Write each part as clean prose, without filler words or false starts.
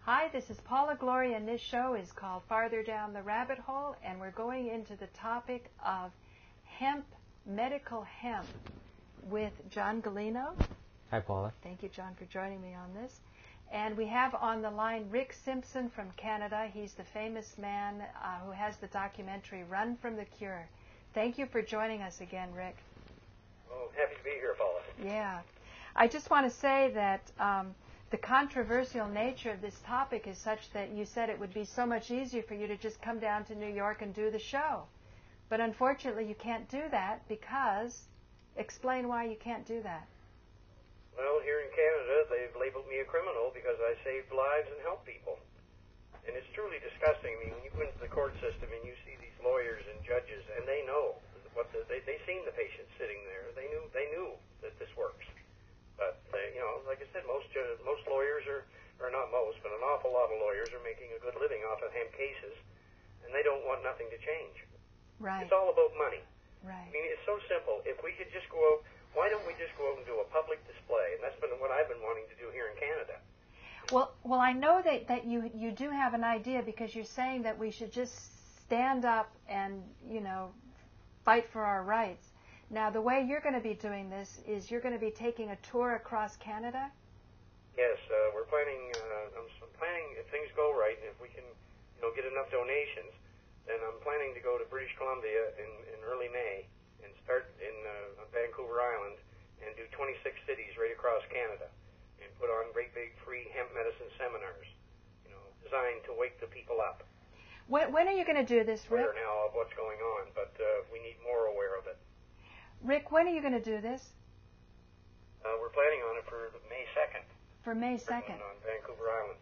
Hi, this is Paula Gloria, and this show is called Farther Down the Rabbit Hole, and we're going into the topic of hemp, medical hemp, with John Galino. Hi, Paula. Thank you, John, for joining me on this. And we have on the line Rick Simpson from Canada. He's the famous man who has the documentary Run from the Cure. Thank you for joining us again, Rick. Oh, happy to be here, Paula. Yeah. I just want to say that the controversial nature of this topic is such that you said it would be so much easier for you to just come down to New York and do the show. But unfortunately, you can't do that because... Explain why you can't do that. Well, here in Canada, they've labeled me a criminal because I saved lives and helped people. And it's truly disgusting. I mean, when you go into the court system and you see these lawyers and judges, and they know what they've seen the patient sitting there. They knew that this works. But like I said, most lawyers or not most, but an awful lot of lawyers are making a good living off of hemp cases, and they don't want nothing to change. Right. It's all about money. Right. I mean, it's so simple. If we could just go out, why don't we just go out and do a public display? And that's been what I've been wanting to do here in Canada. Well, I know that you do have an idea because you're saying that we should just stand up and, fight for our rights. Now, the way you're going to be doing this is you're going to be taking a tour across Canada? Yes, we're planning, I'm planning if things go right and if we can, get enough donations, then I'm planning to go to British Columbia in early May and start on Vancouver Island and do 26 cities right across Canada and put on great big free hemp medicine seminars, designed to wake the people up. When are you going to do this, Rick? Aware now of what's going on, but we need more aware of it. Rick, when are you going to do this? We're planning on it for May 2nd. For May 2nd. On Vancouver Island.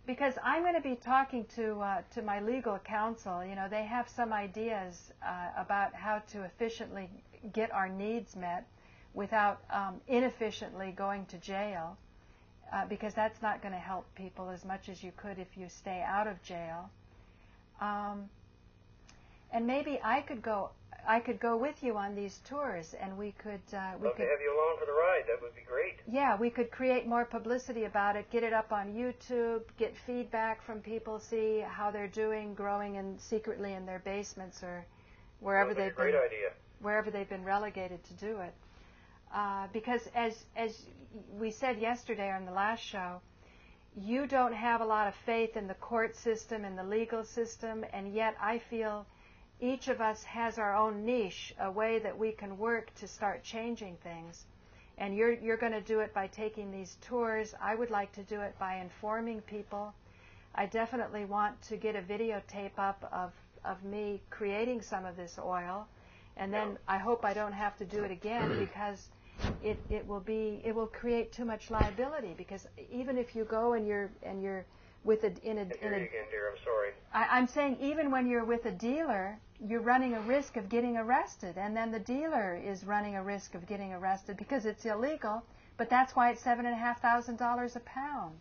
Because I'm going to be talking to my legal counsel. They have some ideas about how to efficiently get our needs met without inefficiently going to jail, because that's not going to help people as much as you could if you stay out of jail. And maybe I could go with you on these tours, and we could Love to have you along for the ride. That would be great. Yeah, we could create more publicity about it, get it up on YouTube, get feedback from people, see how they're doing, growing secretly in their basements or wherever they've been. Great idea. Wherever they've been relegated to do it. Because as we said yesterday on the last show, you don't have a lot of faith in the court system and the legal system, and yet I feel each of us has our own niche, a way that we can work to start changing things. And you're going to do it by taking these tours. I would like to do it by informing people. I definitely want to get a videotape up of me creating some of this oil, and then I hope I don't have to do it again because it will create too much liability. Because even if you go and you're with again, dear. I'm sorry. I'm saying even when you're with a dealer, you're running a risk of getting arrested, and then the dealer is running a risk of getting arrested because it's illegal. But that's why it's $7,500 a pound.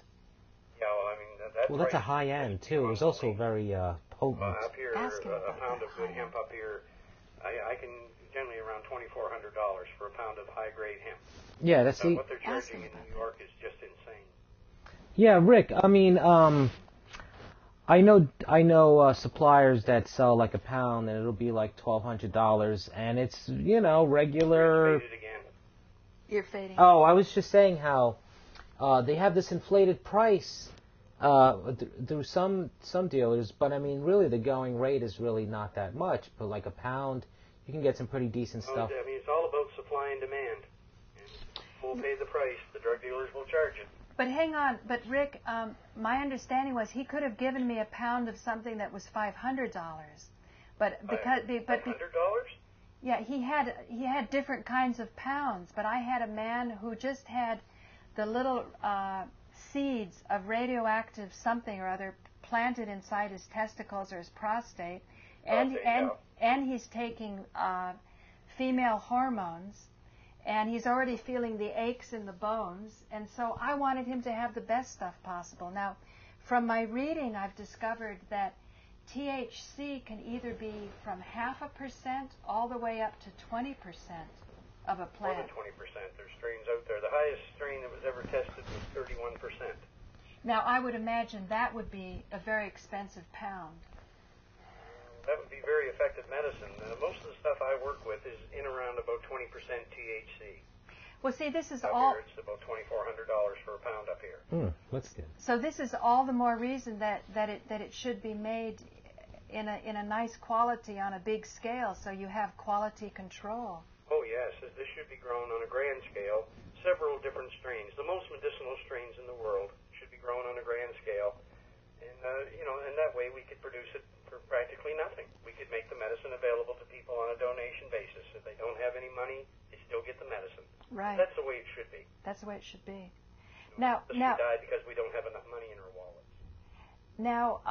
Yeah, well, I mean that's a high end too. It was also very potent. Up here, a pound of good hemp up here, I can generally around $2,400 for a pound of high grade hemp. Yeah, that's what they're charging in New York is just insane. Yeah, Rick. I mean, I know suppliers that sell like a pound, and it'll be like $1,200, and it's regular. You're fading. Oh, I was just saying how they have this inflated price through some dealers, but I mean, really, the going rate is really not that much. But like a pound, you can get some pretty decent stuff. I mean, it's all about supply and demand. We'll pay the price. The drug dealers will charge it. But hang on, but Rick, my understanding was he could have given me a pound of something that was $500, but $500? Yeah, he had different kinds of pounds, but I had a man who just had the little seeds of radioactive something or other planted inside his testicles or his prostate, and he's taking female hormones. And he's already feeling the aches in the bones, and so I wanted him to have the best stuff possible. Now, from my reading, I've discovered that THC can either be from 0.5% all the way up to 20% of a plant. More than 20%. There's strains out there. The highest strain that was ever tested was 31%. Now, I would imagine that would be a very expensive pound. That would be very effective medicine. Most of the stuff I work with is in around about 20% THC. Well, see, this is up all... here, it's about $2,400 for a pound up here. That's good. So this is all the more reason that it should be made in a nice quality on a big scale, so you have quality control. Oh, yes. This should be grown on a grand scale, several different strains. The most medicinal strains in the world should be grown on a grand scale. And, and that way we could produce it for practically nothing. We could make the medicine available to people on a donation basis. If they don't have any money, they still get the medicine. Right. That's the way it should be. That's the way it should be. Now, we die because we don't have enough money in our wallets. Now,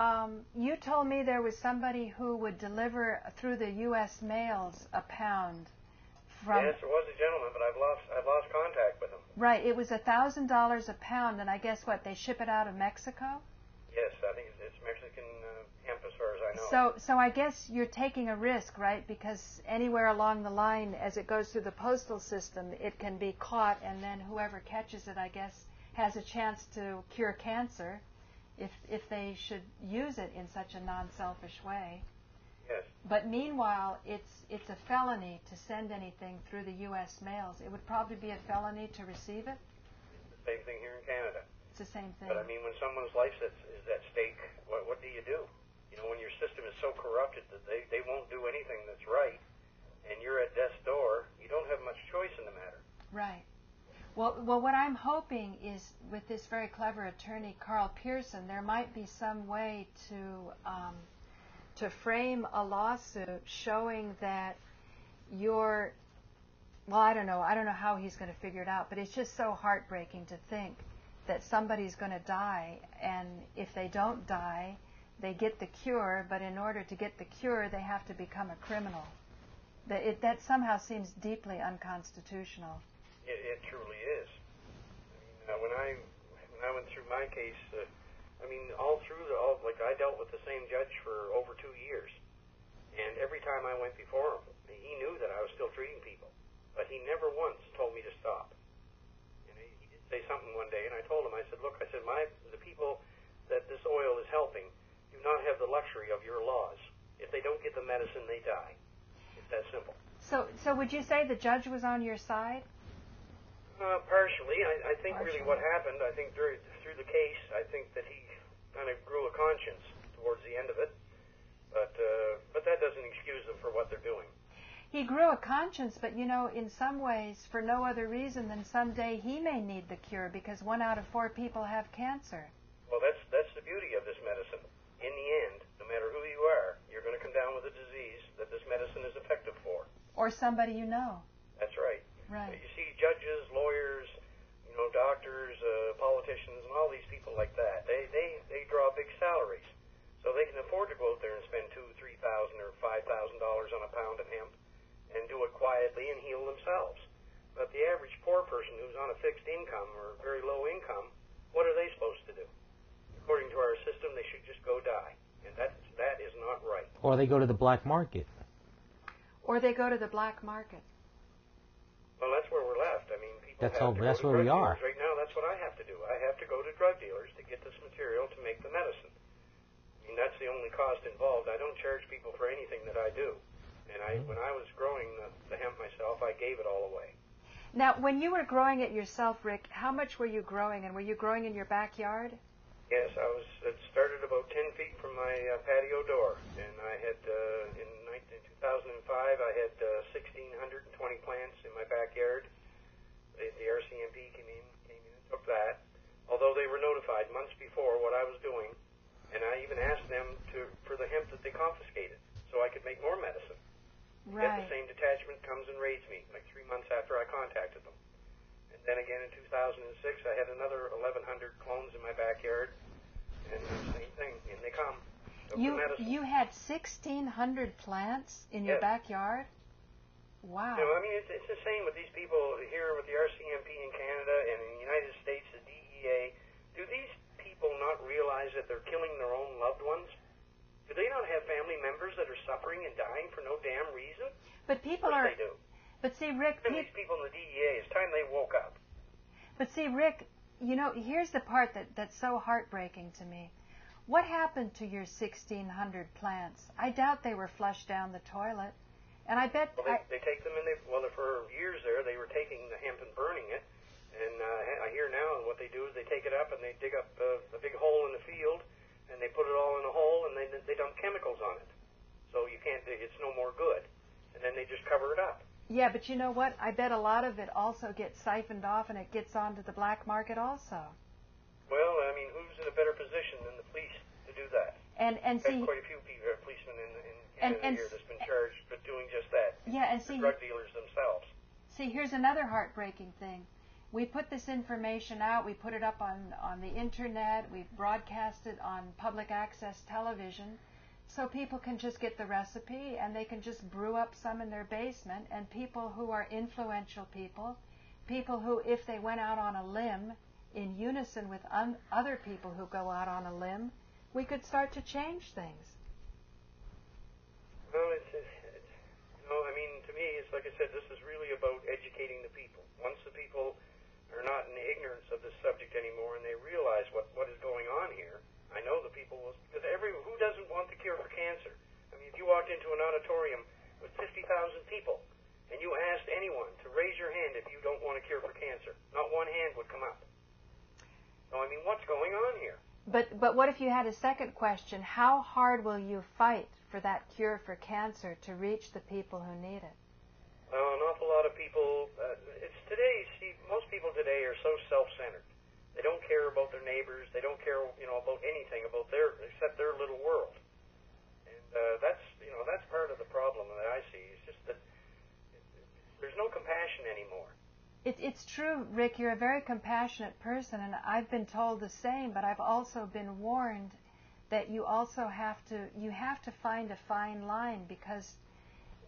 you told me there was somebody who would deliver through the U.S. mails a pound. Yes, there was a gentleman, but I've lost contact with him. Right. It was $1,000 a pound, and I guess what, they ship it out of Mexico? Yes, I think it's Mexican hemp as far as I know. So I guess you're taking a risk, right? Because anywhere along the line, as it goes through the postal system, it can be caught, and then whoever catches it, I guess, has a chance to cure cancer if they should use it in such a non-selfish way. Yes. But meanwhile, it's a felony to send anything through the U.S. mails. It would probably be a felony to receive it? It's the same thing here in Canada. It's the same thing. But I mean, when someone's life is at stake, what do? You know, when your system is so corrupted that they won't do anything that's right, and you're at death's door, you don't have much choice in the matter. Right. Well, what I'm hoping is, with this very clever attorney, Carl Pearson, there might be some way to frame a lawsuit showing that you're, well, I don't know how he's going to figure it out, but it's just so heartbreaking to think that somebody's going to die, and if they don't die, they get the cure, but in order to get the cure, they have to become a criminal. That somehow seems deeply unconstitutional. It truly is. I mean, when I went through my case, like I dealt with the same judge for over 2 years, and every time I went before him, he knew that I was still treating people, but he never once told me to stop. He did say something one day, and I told him, I said, look, the people that this oil is helping do not have the luxury of your laws. If they don't get the medicine, they die. It's that simple. So would you say the judge was on your side? Partially. I think really what happened, I think through the case, I think that he kind of grew a conscience towards the end of it, but that doesn't excuse them for what they're doing. He grew a conscience, but in some ways, for no other reason than someday he may need the cure, because 1 out of 4 people have cancer. Well, that's the beauty of this medicine. In the end, no matter who you are, you're going to come down with a disease that this medicine is effective for. Or somebody you know. That's right. Right. You see judges, lawyers, doctors, politicians, and all these people like that. They draw big salaries, so they can afford to go out there and spend $2,000, $3,000, or $5,000 on a pound of hemp and do it quietly and heal themselves. But the average poor person who's on a fixed income or very low income, what are they supposed to do? According to our system, they should just go die, and that is not right. Or they go to the black market. Or they go to the black market. Well, that's where we're left. I mean, people that's where we are. Right now, that's what I have to do. I have to go to drug dealers to get this material to make the medicine. I mean, that's the only cost involved. I don't charge people for anything that I do. And when I was growing the hemp myself, I gave it all away. Now, when you were growing it yourself, Rick, how much were you growing? And were you growing in your backyard? Yes, it started about 10 feet from my patio door. And I had, in 2005, I had 1,620 plants in my backyard. The RCMP came in and took that, although they were notified months before what I was doing, and I even asked them for the hemp that they confiscated so I could make more medicine. Right. Yet the same detachment comes and raids me, like 3 months after I contacted them. And then again in 2006, I had another 1,100 clones in my backyard, and same thing, in they come. You had 1,600 plants in your backyard? Wow. I mean, it's the same with these people here with the RCMP in Canada and in the United States, the DEA. Do these people not realize that they're killing their own loved ones? Do they not have family members that are suffering and dying for no damn reason? But people they do. But see, Rick... And these people in the DEA, it's time they woke up. But see, Rick, You know, here's the part that's so heartbreaking to me. What happened to your 1,600 plants? I doubt they were flushed down the toilet. And I bet... Well, they take them, and for years there, they were taking the hemp and burning it. And I hear now what they do is they take it up and they dig up a big hole in the field, and they put it all in a hole, and they dump chemicals on it. So you can't dig, it's no more good. And then they just cover it up. Yeah, but you know what? I bet a lot of it also gets siphoned off and it gets onto the black market also. Well, I mean, who's in a better position than the police to do that? And see, quite a few policemen in Canada here that's been charged with doing just that. Yeah, and see, drug dealers themselves. See, here's another heartbreaking thing. We put this information out. We put it up on the internet. We've broadcast it on public access television, so people can just get the recipe and they can just brew up some in their basement. And people who are influential people who, if they went out on a limb in unison with other people who go out on a limb, we could start to change things. Well, I mean, to me, it's like I said, this is really about educating the people. Once the people are not in ignorance of this subject anymore and they realize what is going on here, I know the people will, because who doesn't want the cure for cancer? I mean, if you walked into an auditorium with 50,000 people and you asked anyone to raise your hand if you don't want a cure for cancer, not one hand would come up. So, I mean, what's going on here? But what if you had a second question? How hard will you fight for that cure for cancer to reach the people who need it? Well, an awful lot of people, most people today are so self-centered. They don't care about their neighbors. They don't care, about anything except their little world. And that's part of the problem that I see. It's just that there's no compassion anymore. It's true, Rick. You're a very compassionate person, and I've been told the same. But I've also been warned that you also have to find a fine line, because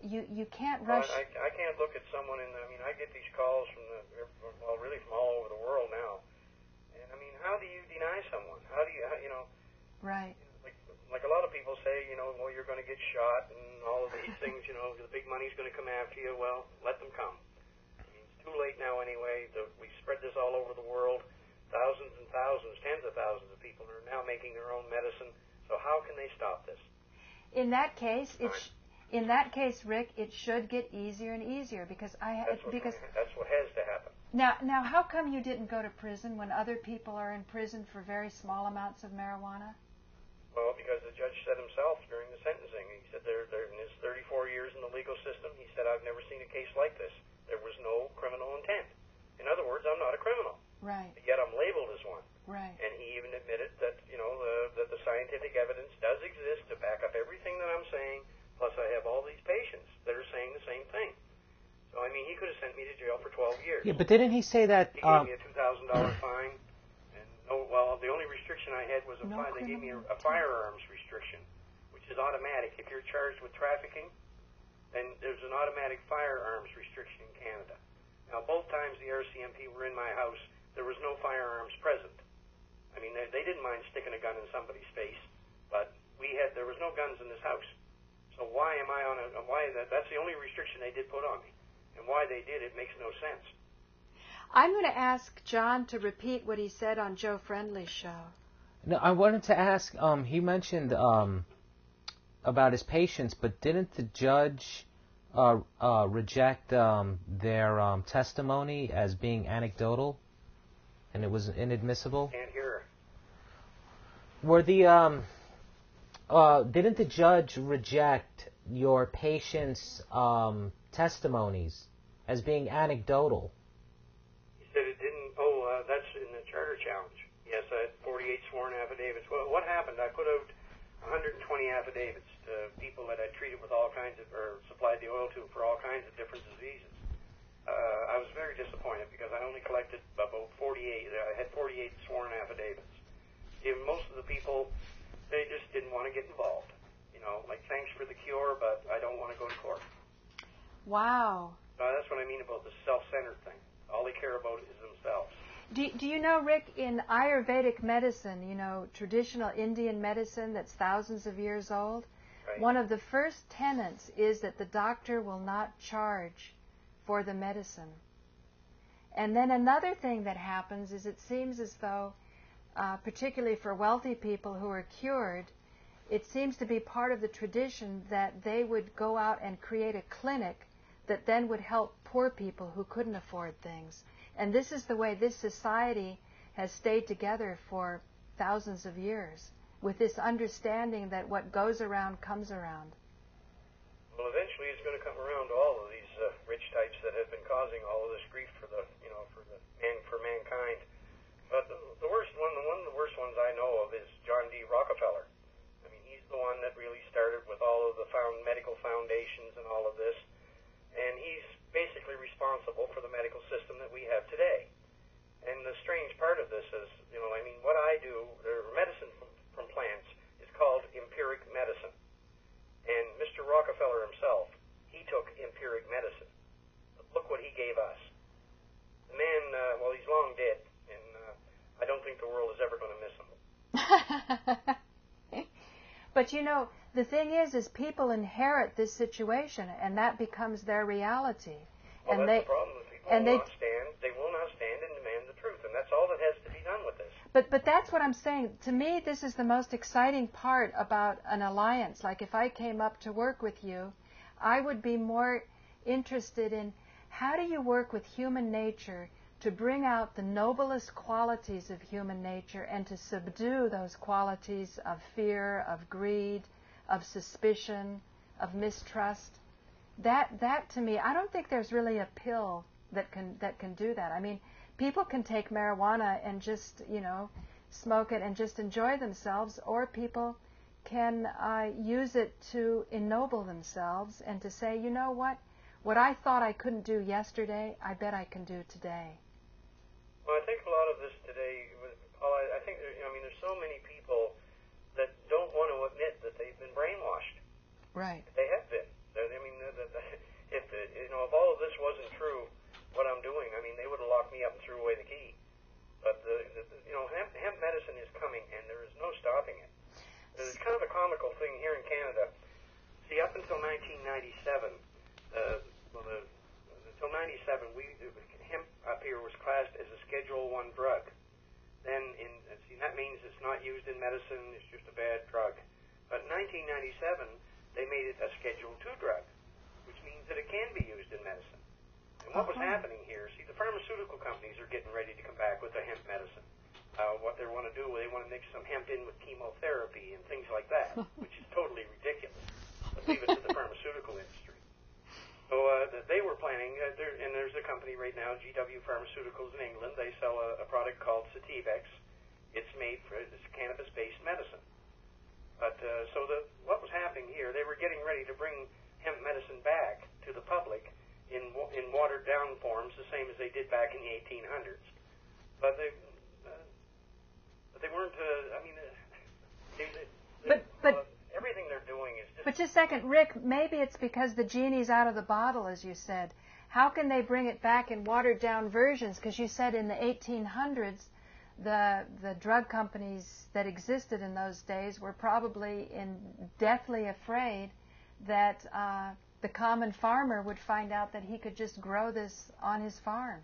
you can't rush. Well, I can't look at someone I get these calls from really from all over the world now. And I mean, how do you deny someone? How do you Right. Like a lot of people say, well, you're going to get shot and all of these things, the big money's going to come after you. Well, let them come. It's too late now anyway. We spread this all over the world. Thousands and thousands, tens of thousands of people are now making their own medicine. So how can they stop this? In that case, Rick, it should get easier and easier because that's what has to happen. Now, how come you didn't go to prison when other people are in prison for very small amounts of marijuana? Well, because the judge said himself during the sentencing, he said they're in his 34 years in the legal system, he said, I've never seen a case like this. There was no criminal intent. In other words, I'm not a criminal. Right. Yet I'm labeled as one. Right. And he even admitted that, that the scientific evidence does exist to back up everything that I'm saying, plus I have all these patients that are saying the same thing. So, I mean, he could have sent me to jail for 12 years. Yeah, but didn't he say that... He gave me a $2,000 fine. The only restriction I had was a fine. They gave me a firearms restriction, which is automatic. If you're charged with trafficking, then there's an automatic firearms restriction in Canada. Now, both times the RCMP were in my house, there was no firearms present. I mean, they didn't mind sticking a gun in somebody's face, but there was no guns in this house. So why am I that's the only restriction they did put on me. And why they did it makes no sense. I'm going to ask John to repeat what he said on Joe Friendly's show. No, I wanted to ask, he mentioned about his patients, but didn't the judge reject their testimony as being anecdotal, and it was inadmissible? Can't hear. Didn't the judge reject your patients' testimonies as being anecdotal? He said it didn't. That's in the Charter Challenge. Yes, I had 48 sworn affidavits. Well, what happened? I put out 120 affidavits to people that I treated with all kinds of, or supplied the oil to for all kinds of different diseases. I was very disappointed because I only collected about 48. I had 48 sworn affidavits. Most of the people, they just didn't want to get involved. Like, thanks for the cure, but I don't want to go to court. Wow. That's what I mean about the self-centered thing. All they care about is themselves. Do you know, Rick, in Ayurvedic medicine, traditional Indian medicine that's thousands of years old, right. One of the first tenets is that the doctor will not charge for the medicine. And then another thing that happens is it seems as though, particularly for wealthy people who are cured, it seems to be part of the tradition that they would go out and create a clinic that then would help poor people who couldn't afford things. And this is the way this society has stayed together for thousands of years, with this understanding that what goes around comes around. Well, eventually it's going to come around to all of these rich types that have been causing all of this grief for mankind. But one of the worst ones I know of is John D. Rockefeller. I mean, he's the one that really started with all of the medical foundations and all of this, and he's basically responsible for the medical system that we have today. And the strange part of this is, what I do, medicine from plants, is called empiric medicine. And Mr. Rockefeller himself, he took empiric medicine. But look what he gave us. The man, he's long dead, and I don't think the world is ever going to miss him. But the thing is people inherit this situation, and that becomes their reality. Well, and that's the problem. They will not stand and demand the truth, and that's all that has to be done with this. But that's what I'm saying. To me, this is the most exciting part about an alliance. Like if I came up to work with you, I would be more interested in how do you work with human nature to bring out the noblest qualities of human nature and to subdue those qualities of fear, of greed, of suspicion, of mistrust. That to me, I don't think there's really a pill that can do that. I mean, people can take marijuana and just, smoke it and just enjoy themselves, or people can use it to ennoble themselves and to say, you know what I thought I couldn't do yesterday, I bet I can do today. Well, I think a lot of this today, Paula, I think there's so many people that don't want to admit that they've been brainwashed. Right. They have been. If all of this wasn't true, what I'm doing, they would have locked me up and threw away the key. But hemp medicine is coming, and there is no stopping it. There's kind of a comical thing here in Canada. See, up until 1997, until 97, hemp up here was classed as a Schedule I drug. Then, that means it's not used in medicine; it's just a bad drug. But in 1997, they made it a Schedule II drug, which means that it can be used in medicine. And what was happening here, see, the pharmaceutical companies are getting ready to come back with the hemp medicine. What they want to do, they want to mix some hemp in with chemotherapy and things like that, which is totally ridiculous. But leave it to the pharmaceutical industry. So they were planning, and there's a company right now, GW Pharmaceuticals in England. They sell a product called Sativex. It's made for this cannabis-based medicine. But what was happening here, they were getting ready to bring hemp medicine back to the public in watered-down forms, the same as they did back in the 1800s. But they weren't. Everything they're doing is just. But just a second, Rick. Maybe it's because the genie's out of the bottle, as you said. How can they bring it back in watered-down versions? Because you said in the 1800s, the drug companies that existed in those days were probably deathly afraid that the common farmer would find out that he could just grow this on his farm.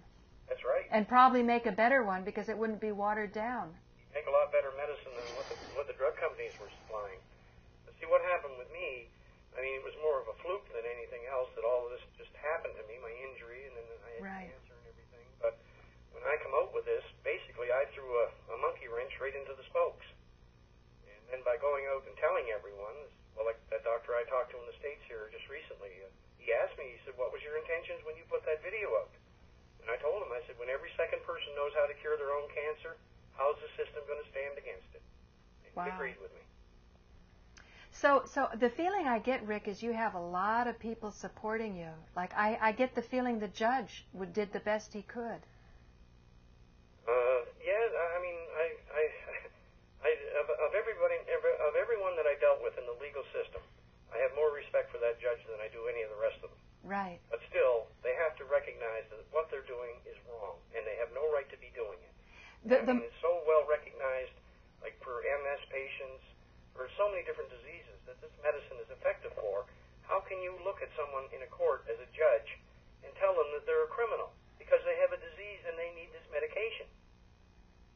That's right. And probably make a better one because it wouldn't be watered down. You make a lot better medicine than what the drug companies were supplying. But see, what happened with me, it was more of a fluke than anything else that all of this just happened to me, my injury, and then I had cancer and everything. But when I come out with this, basically I threw a monkey wrench right into the spokes. And then by going out and telling everyone, like that doctor I talked to in the States here just recently, he asked me, he said, what was your intentions when you put that video out? And I told him, I said, when every second person knows how to cure their own cancer, how is the system going to stand against it? And he agreed with me. So the feeling I get, Rick, is you have a lot of people supporting you. Like I get the feeling the judge did the best he could. Of everyone that I dealt with in the legal system, I have more respect for that judge than I do any of the rest of them. Right. But still, they have to recognize that what they're doing is wrong, and they have no right to be doing it. It's so well recognized, like for MS patients, for so many different diseases that this medicine is effective for. How can you look at someone in a court as a judge and tell them that they're a criminal? because they have a disease and they need this medication.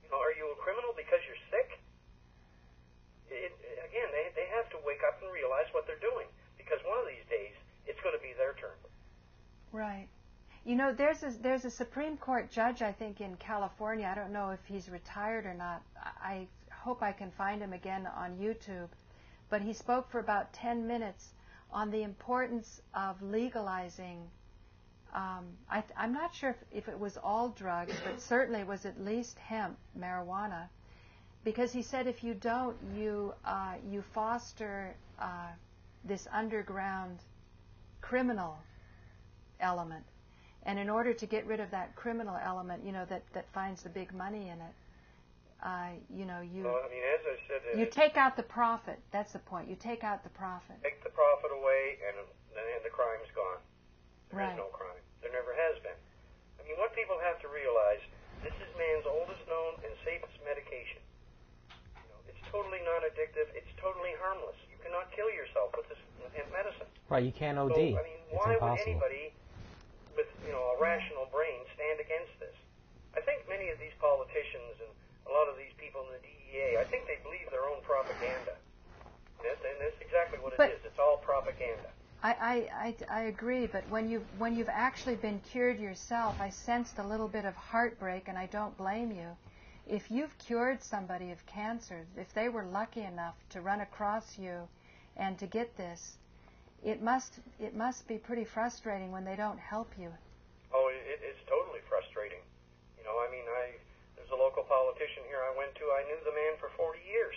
You know, are you a criminal because you're sick? Again, they have to wake up and realize what they're doing, because one of these days it's going to be their turn. Right. You know, there's a Supreme Court judge, I think, in California. I don't know if he's retired or not. I hope I can find him again on YouTube. But he spoke for about 10 minutes on the importance of legalizing. I'm not sure if it was all drugs, but certainly it was at least hemp, marijuana, because he said if you don't, you foster this underground criminal element. And in order to get rid of that criminal element, you know, that finds the big money in it, you know, Well, I mean, as I said, you take out the profit. That's the point. You take out the profit. Take the profit away, and the crime's gone. There Right. is no crime. There never has been. I mean, what people have to realize, this is man's oldest known and safest medication. You know, it's totally non-addictive. It's totally harmless. You cannot kill yourself with this medicine. Right, you can't OD. So, I mean, it's why impossible. would anybody with, you know, a rational brain stand against this? I think many of these politicians and a lot of these people in the DEA, I think they believe their own propaganda. And that's exactly what it is. It's all propaganda. I agree, but when you've actually been cured yourself, I sensed a little bit of heartbreak, and I don't blame you. If you've cured somebody of cancer, if they were lucky enough to run across you and to get this, it must be pretty frustrating when they don't help you. Oh, it's totally frustrating. You know, I mean, there's a local politician here I went to. I knew the man for 40 years.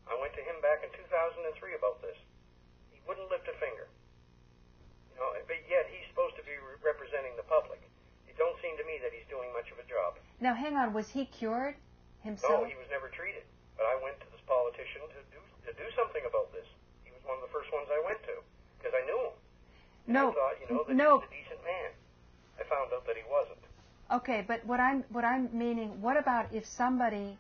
I went to him back in 2003 about this. He wouldn't lift a finger. You know, but yet he's supposed to be representing the public. It don't seem to me that he's doing much of a job. Now, hang on. Was he cured himself? No, he was never treated. But I went to this politician to do something about this. He was one of the first ones I went to because I knew him. No, I thought, you know, that no. he's a decent man. I found out that he wasn't. Okay, but what I'm meaning, what about if somebody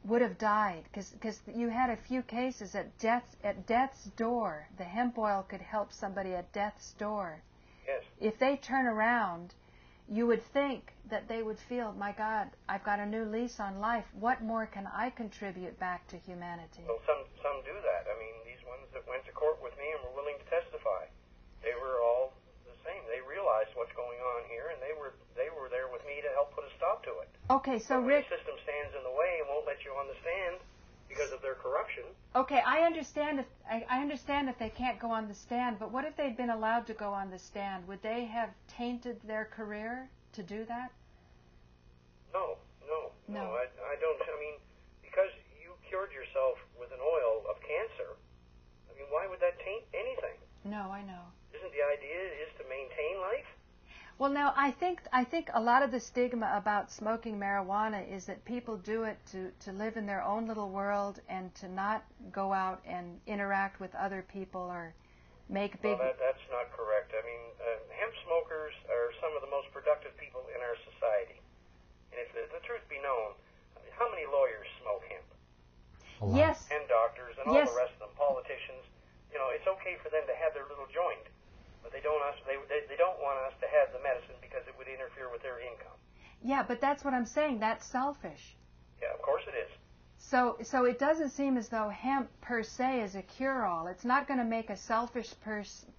would have died? Because you had a few cases at death's door. The hemp oil could help somebody at death's door. Yes. If they turn around, you would think that they would feel, my God, I've got a new lease on life. What more can I contribute back to humanity? Well, some do that. I mean, these ones that went to court with me and were willing to testify, they were all the same. They realized what's going on here, and they were there with me to help put a stop to it. Okay, so but Rick, the system stands in the way and won't let you on the stand because of their corruption. Okay, I understand if they can't go on the stand, but what if they'd been allowed to go on the stand? Would they have tainted their career to do that? No. I don't. I mean, because you cured yourself with an oil of cancer, I mean, why would that taint anything? No, I know. Isn't the idea is to maintain life? Well, now, I think a lot of the stigma about smoking marijuana is that people do it to live in their own little world and to not go out and interact with other people or make big... Well, that's not correct. I mean, hemp smokers are some of the most productive people in our society. And if the truth be known, how many lawyers smoke hemp? Yes. And doctors and all the rest of them, politicians. You know, it's okay for them to have their little joint. But they don't want us to have the medicine because it would interfere with their income. Yeah, but that's what I'm saying. That's selfish. Yeah, of course it is. So it doesn't seem as though hemp per se is a cure-all. It's not going to make a selfish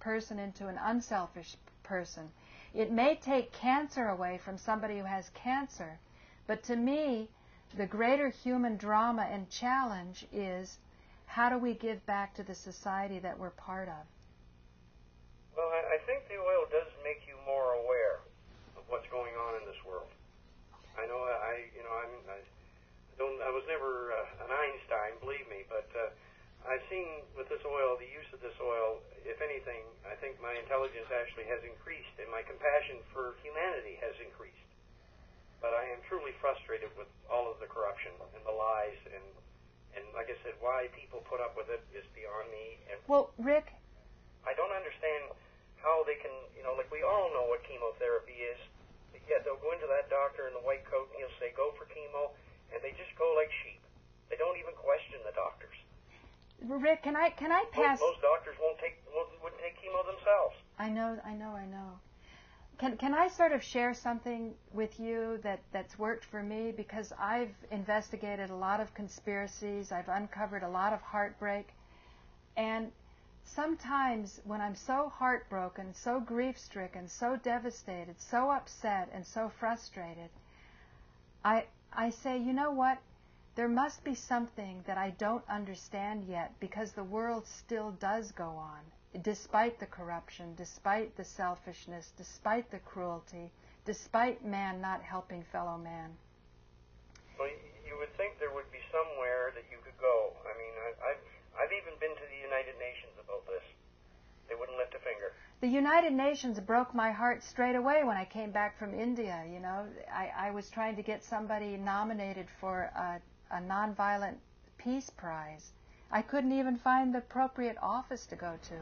person into an unselfish person. It may take cancer away from somebody who has cancer, but to me, the greater human drama and challenge is how do we give back to the society that we're part of? Well, I think the oil does make you more aware of what's going on in this world. I know I was never an Einstein, believe me, but I've seen with this oil, the use of this oil, if anything, I think my intelligence actually has increased and my compassion for humanity has increased. But I am truly frustrated with all of the corruption and the lies and like I said, why people put up with it is beyond me. And well, Rick, I don't understand how they can, like we all know what chemotherapy is. But yet they'll go into that doctor in the white coat and he'll say, go for chemo, and they just go like sheep. They don't even question the doctors. Rick, can I pass? Most doctors wouldn't take chemo themselves. I know. Can I sort of share something with you that's worked for me? Because I've investigated a lot of conspiracies. I've uncovered a lot of heartbreak. And sometimes when I'm so heartbroken, so grief-stricken, so devastated, so upset, and so frustrated, I say, you know what? There must be something that I don't understand yet, because the world still does go on, despite the corruption, despite the selfishness, despite the cruelty, despite man not helping fellow man. Well, you would think there would be somewhere that you could go. I mean, I've even been to the United Nations about this. They wouldn't lift a finger. The United Nations broke my heart straight away when I came back from India. You know, I was trying to get somebody nominated for a nonviolent peace prize. I couldn't even find the appropriate office to go to.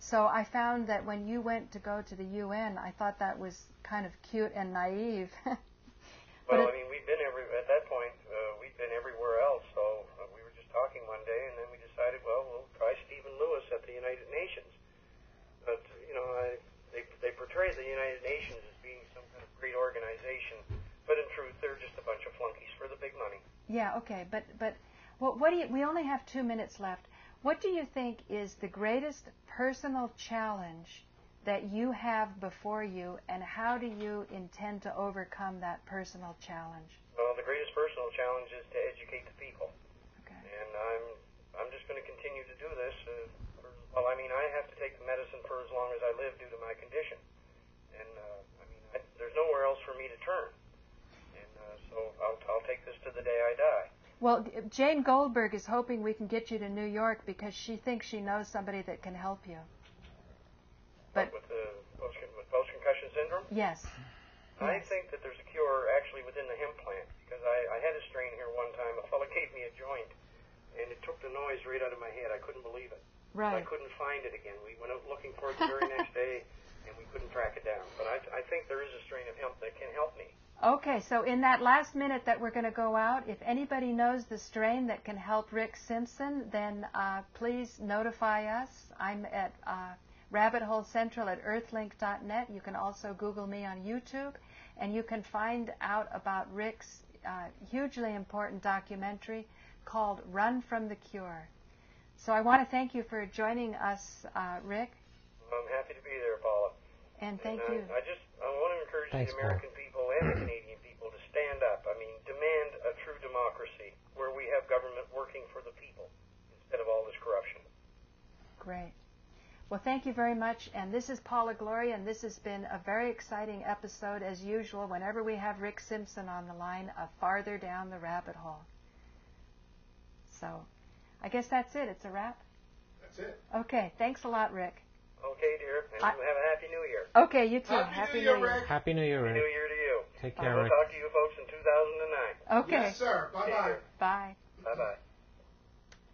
So I found that when you went to go to the UN, I thought that was kind of cute and naive. Well, I mean, at that point, we'd been everywhere else, so we were just talking one day, and then we decided, well, we'll try Stephen Lewis at the United Nations. But, you know, they portray the United Nations as being some kind of great organization, but in truth, they're just a bunch of flunkies for the big money. Yeah, okay, but what do you, we only have 2 minutes left. What do you think is the greatest personal challenge that you have before you, and how do you intend to overcome that personal challenge? Well, the greatest personal challenge is to educate the people. Okay. And I'm just going to continue to do this. Well, I mean, I have to take the medicine for as long as I live due to my condition. And, there's nowhere else for me to turn. And so I'll take this to the day I die. Well, Jane Goldberg is hoping we can get you to New York because she thinks she knows somebody that can help you. But with post-concussion syndrome? Yes. I think that there's a cure actually within the hemp plant, because I had a strain here one time. A fellow gave me a joint, and it took the noise right out of my head. I couldn't believe it. Right. I couldn't find it again. We went out looking for it the very next day, and we couldn't track it down. But I think there is a strain of hemp that can help me. Okay, so in that last minute that we're going to go out, if anybody knows the strain that can help Rick Simpson, then please notify us. I'm at Rabbit Hole Central at earthlink.net. You can also Google me on YouTube, and you can find out about Rick's hugely important documentary called Run from the Cure. So I want to thank you for joining us, Rick. I'm happy to be there, Paula. And thank you. I want to encourage the American people and the Canadian people to stand up. I mean, demand a true democracy where we have government working for the people instead of all this corruption. Great. Well, thank you very much. And this is Paula Gloria, and this has been a very exciting episode, as usual, whenever we have Rick Simpson on the line of Farther Down the Rabbit Hole. So I guess that's it. It's a wrap? That's it. Okay. Thanks a lot, Rick. Okay, dear. And have a Happy New Year. Okay, you too. Happy New Year, Rick. Happy New Year, Rick. Happy New Year to you. Take care, We'll Rick. talk to you folks in 2009. Okay. Yes, sir. Bye-bye. Bye. Bye-bye.